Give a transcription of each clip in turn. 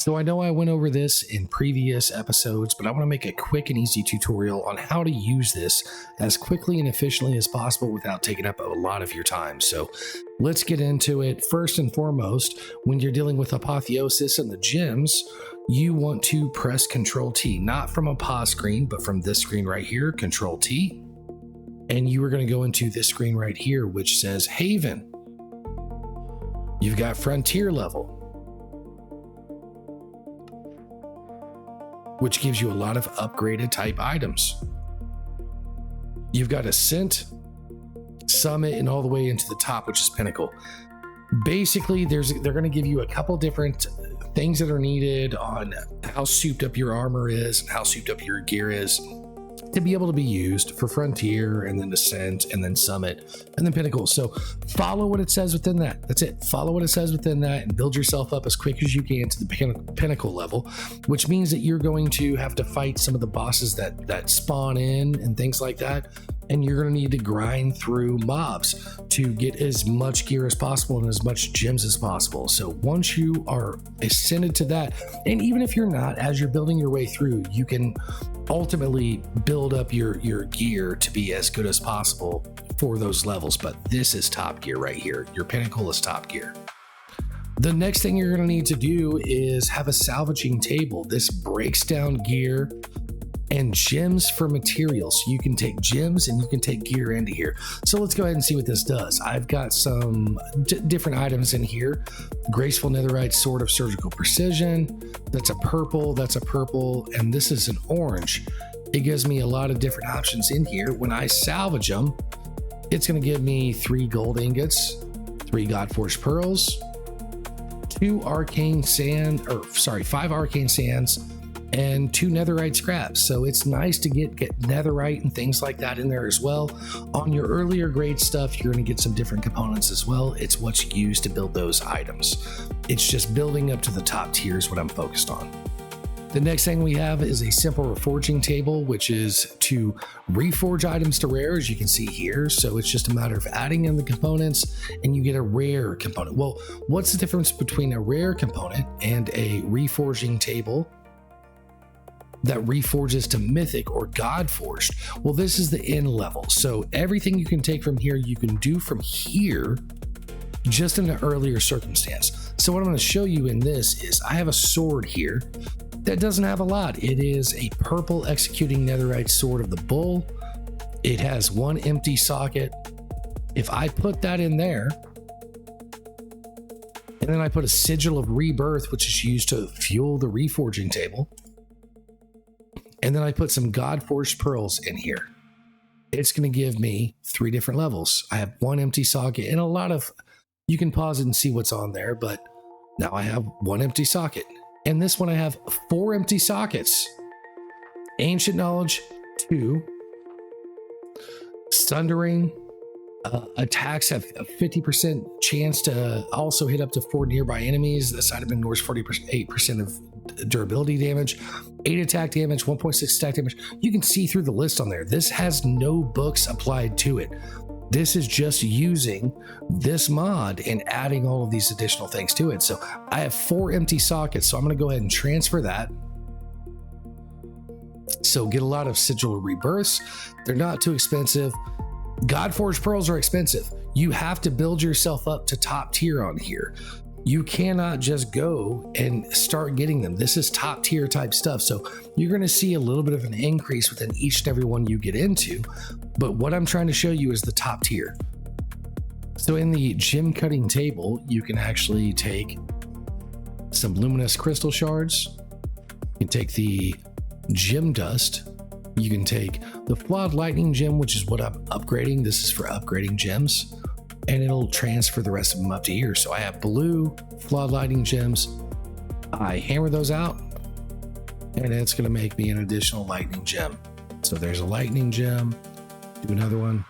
So I know I went over this in previous episodes, but I want to make a quick and easy tutorial on how to use this as quickly and efficiently as possible without taking up a lot of your time. So let's get into it. First and foremost, when you're dealing with Apotheosis and the gems, you want to press Control T, not from a pause screen, but from this screen right here, Control T. And you are going to go into this screen right here, which says Haven. You've got Frontier level, which gives you a lot of upgraded type items. You've got Ascent, Summit, and all the way into the top, which is Pinnacle. Basically, they're going to give you a couple different things that are needed on how souped up your armor is and how souped up your gear is to be able to be used for Frontier, and then Ascent, and then Summit, and then Pinnacle. So follow what it says within that. That's it. Follow what it says within that and build yourself up as quick as you can to the Pinnacle level, which means that you're going to have to fight some of the bosses that spawn in and things like that. And you're going to need to grind through mobs to get as much gear as possible and as much gems as possible. So once you are ascended to that, and even if you're not, as you're building your way through, you can ultimately build up your gear to be as good as possible for those levels. But this is top gear right here. Your Pinnacle is top gear. The next thing you're going to need to do is have a salvaging table. This breaks down gear and gems for materials. So you can take gems and you can take gear into here. So let's go ahead and see what this does. I've got some different items in here. Graceful Netherite Sword of Surgical Precision. That's a purple, and this is an orange. It gives me a lot of different options in here. When I salvage them, it's going to give me 3 gold ingots, 3 Godforged pearls, 5 arcane sands, and 2 netherite scraps. So it's nice to get netherite and things like that in there as well. On your earlier grade stuff, you're going to get some different components as well. It's what's used to build those items. It's just building up to the top tiers what I'm focused on. The next thing we have is a simple reforging table, which is to reforge items to rare, as you can see here. So it's just a matter of adding in the components and you get a rare component. Well, what's the difference between a rare component and a reforging table that reforges to mythic or god forged? Well, this is the end level. So everything you can take from here, you can do from here, just in an earlier circumstance. So what I'm going to show you in this is I have a sword here that doesn't have a lot. It is a purple executing netherite sword of the bull. It has 1 empty socket. If I put that in there, and then I put a sigil of rebirth, which is used to fuel the reforging table, and then I put some Godforged pearls in here, it's going to give me 3 different levels. I have 1 empty socket and a lot of, you can pause it and see what's on there, but now I have 1 empty socket. And this one I have 4 empty sockets. Ancient Knowledge, 2. Sundering. Attacks have a 50% chance to also hit up to 4 nearby enemies. The side of ignores 48% of durability damage, 8 attack damage, 1.6 attack damage. You can see through the list on there. This has no books applied to it. This is just using this mod and adding all of these additional things to it. So I have 4 empty sockets, so I'm going to go ahead and transfer that. So get a lot of sigil rebirths. They're not too expensive. Godforged pearls are expensive. You have to build yourself up to top tier on here. You cannot just go and start getting them. This is top tier type stuff. So you're going to see a little bit of an increase within each and every one you get into. But what I'm trying to show you is the top tier. So in the gem cutting table, you can actually take some luminous crystal shards. You can take the gem dust. You can take the flawed lightning gem, which is what I'm upgrading. This is for upgrading gems, and it'll transfer the rest of them up to here. So I have blue flawed lightning gems. I hammer those out, and it's going to make me an additional lightning gem. So there's a lightning gem. Do another one.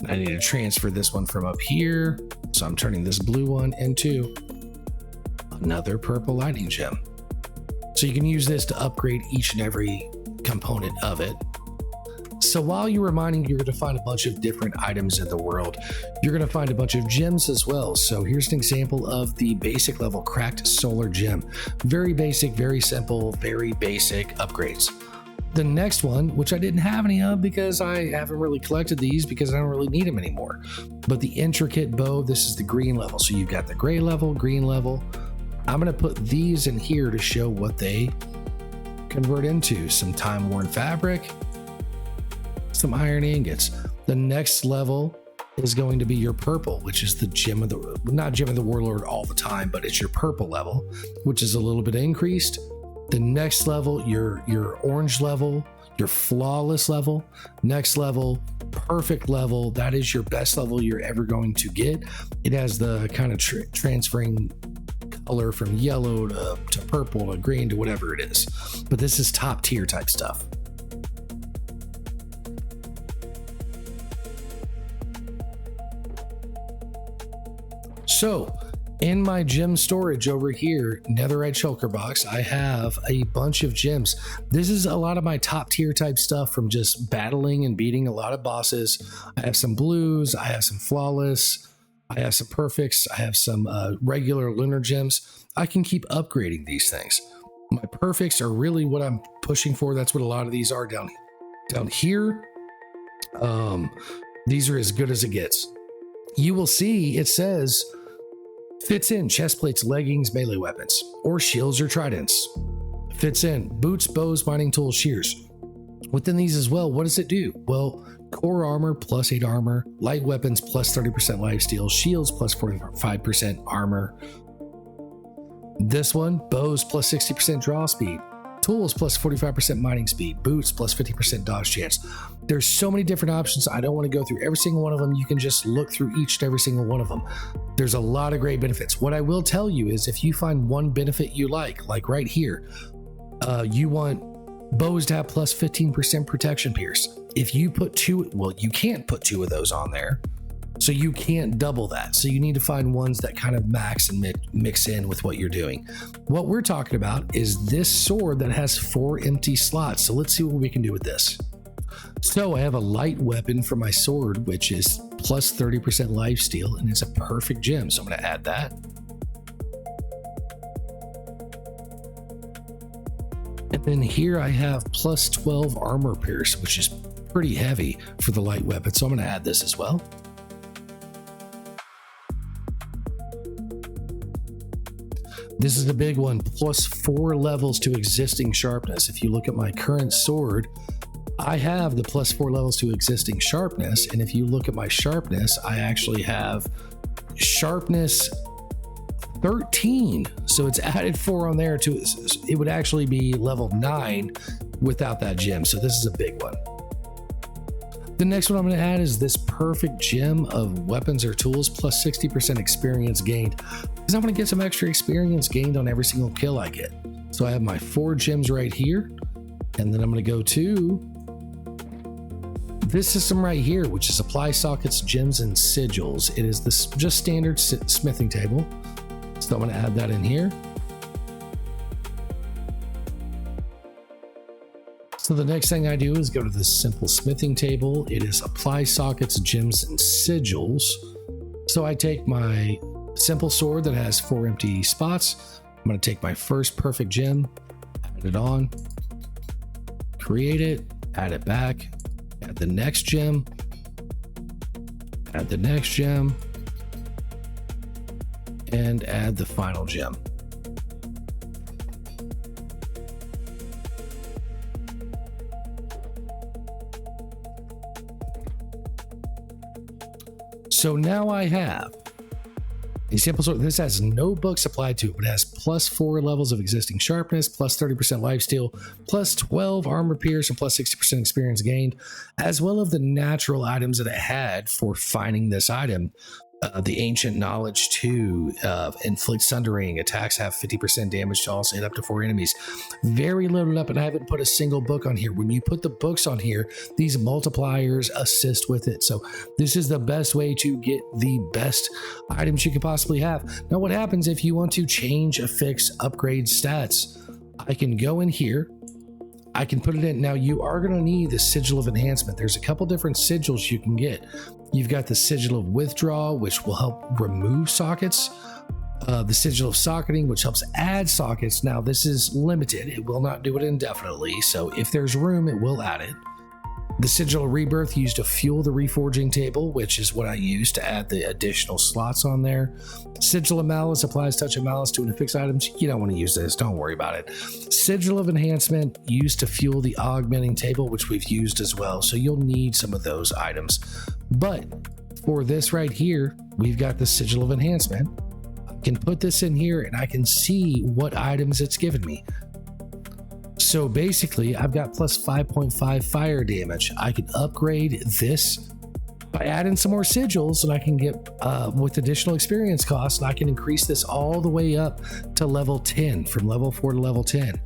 I need to transfer this one from up here. So I'm turning this blue one into another purple lightning gem. So you can use this to upgrade each and every component of it. So while you were mining, you're going to find a bunch of different items in the world. You're going to find a bunch of gems as well. So here's an example of the basic level cracked solar gem. Very basic, very simple, very basic upgrades. The next one, which I didn't have any of because I haven't really collected these because I don't really need them anymore. But the intricate bow, this is the green level. So you've got the gray level, green level. I'm going to put these in here to show what they convert into. Some time-worn fabric, some iron ingots. The next level is going to be your purple, which is the gem of the, not gem of the warlord all the time, but it's your purple level, which is a little bit increased. The next level, your orange level, your flawless level. Next level, perfect level. That is your best level you're ever going to get. It has the kind of transferring color from yellow to purple to green to whatever it is. But this is top tier type stuff. So in my gem storage over here, netherite shulker box, I have a bunch of gems. This is a lot of my top tier type stuff from just battling and beating a lot of bosses. I have some blues, I have some flawless, I have some perfects, I have some regular lunar gems. I can keep upgrading these things. My perfects are really what I'm pushing for. That's what a lot of these are down here. These are as good as it gets. You will see it says fits in chest plates, leggings, melee weapons, or shields or tridents. Fits in boots, bows, mining tools, shears. Within these as well, what does it do? Well, core armor plus 8 armor, light weapons plus 30% lifesteal, shields plus 45% armor. This one, bows plus 60% draw speed, tools plus 45% mining speed, boots plus 50% dodge chance. There's so many different options. I don't want to go through every single one of them. You can just look through each and every single one of them. There's a lot of great benefits. What I will tell you is if you find one benefit you like right here, you want bows to have plus 15% protection pierce. If you put two, well, you can't put 2 of those on there. So you can't double that. So you need to find ones that kind of max and mix in with what you're doing. What we're talking about is this sword that has 4 empty slots. So let's see what we can do with this. So I have a light weapon for my sword, which is plus 30% lifesteal, and it's a perfect gem. So I'm going to add that. And then here I have plus 12 armor pierce, which is pretty heavy for the light weapon. So I'm going to add this as well. This is the big one, plus 4 levels to existing sharpness. If you look at my current sword, I have the plus 4 levels to existing sharpness. And if you look at my sharpness, I actually have sharpness 13. So it's added 4 on there to it would actually be level 9 without that gem. So this is a big one. The next one I'm going to add is this perfect gem of weapons or tools plus 60% experience gained, because I'm going to get some extra experience gained on every single kill I get. So I have my 4 gems right here, and then I'm going to go to this system right here, which is supply sockets, gems, and sigils. It is this just standard smithing table. So I'm going to add that in here. So the next thing I do is go to this simple smithing table. It is apply sockets, gems, and sigils. So I take my simple sword that has 4 empty spots. I'm going to take my first perfect gem, add it on, create it, add it back, add the next gem, add the next gem, and add the final gem. So now I have a simple sword. This has no books applied to it, but it has plus 4 levels of existing sharpness, plus 30% lifesteal, plus 12 armor pierce, and plus 60% experience gained, as well as the natural items that it had for finding this item. The ancient knowledge to inflict sundering, attacks have 50% damage to also hit up to 4 enemies. Very loaded up, and I haven't put a single book on here. When you put the books on here, these multipliers assist with it. So this is the best way to get the best items you could possibly have. Now, what happens if you want to change, affix, upgrade stats? I can go in here. I can put it in. Now you are going to need the sigil of enhancement. There's a couple different sigils you can get. You've got the sigil of withdrawal, which will help remove sockets. The sigil of socketing, which helps add sockets. Now this is limited. It will not do it indefinitely. So if there's room, it will add it. The sigil of rebirth used to fuel the reforging table, which is what I use to add the additional slots on there. Sigil of malice applies touch of malice to an affixed items. You don't want to use this. Don't worry about it. Sigil of enhancement used to fuel the augmenting table, which we've used as well. So you'll need some of those items. But for this right here, we've got the sigil of enhancement. I can put this in here and I can see what items it's given me. So basically, I've got plus 5.5 fire damage. I can upgrade this by adding some more sigils, and I can get with additional experience costs, and I can increase this all the way up to level 10, from level 4 to level 10.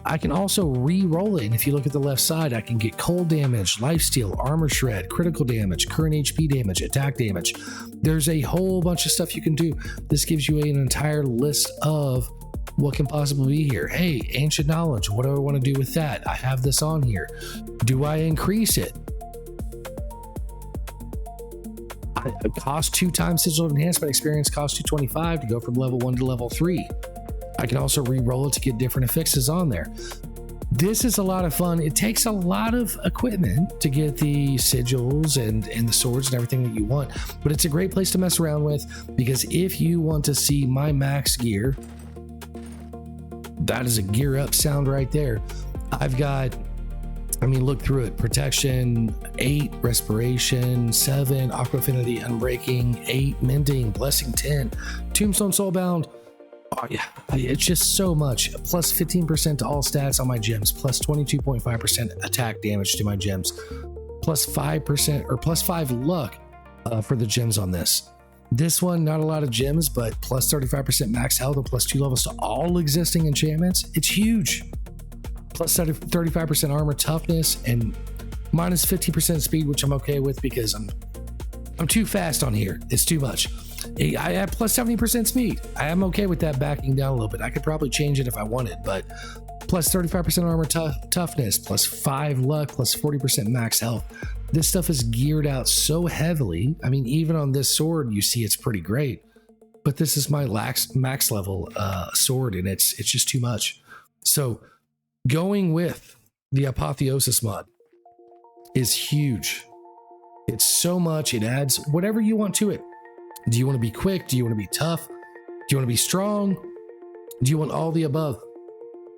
I can also re-roll it, and if you look at the left side, I can get cold damage, lifesteal, armor shred, critical damage, current HP damage, attack damage. There's a whole bunch of stuff you can do. This gives you an entire list of what can possibly be here. Hey, ancient knowledge, what do I want to do with that? I have this on here. Do I increase it? It costs 2 times sigil of enhancement. Experience costs 225 to go from level 1 to level 3. I can also re-roll it to get different affixes on there. This is a lot of fun. It takes a lot of equipment to get the sigils and the swords and everything that you want, but it's a great place to mess around with, because if you want to see my max gear, that is a gear up sound right there. I've got, I mean, look through it. Protection, 8, respiration, 7, aqua affinity, unbreaking, 8, mending, blessing 10, tombstone soulbound. Oh yeah, it's just so much. Plus 15% to all stats on my gems, plus 22.5% attack damage to my gems, plus 5% or plus 5 luck for the gems on this. This one, not a lot of gems, but plus 35% max health and plus 2 levels to all existing enchantments. It's huge. Plus 35% armor toughness and minus 15% speed, which I'm okay with because I'm too fast on here. It's too much. I have plus 70% speed. I am okay with that backing down a little bit. I could probably change it if I wanted, but plus 35% armor toughness, plus 5 luck, plus 40% max health. This stuff is geared out so heavily. I mean, even on this sword, you see it's pretty great. But this is my max level sword, and it's just too much. So going with the Apotheosis mod is huge. It's so much. It adds whatever you want to it. Do you want to be quick? Do you want to be tough? Do you want to be strong? Do you want all the above?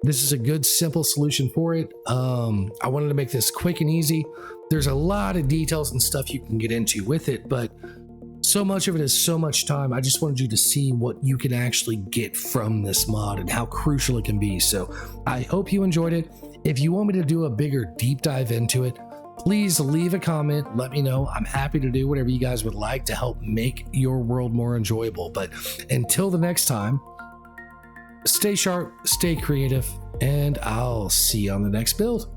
This is a good, simple solution for it. I wanted to make this quick and easy. There's a lot of details and stuff you can get into with it, but so much of it is so much time. I just wanted you to see what you can actually get from this mod and how crucial it can be. So I hope you enjoyed it. If you want me to do a bigger deep dive into it, please leave a comment. Let me know. I'm happy to do whatever you guys would like to help make your world more enjoyable. But until the next time, stay sharp, stay creative, and I'll see you on the next build.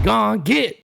Gone get.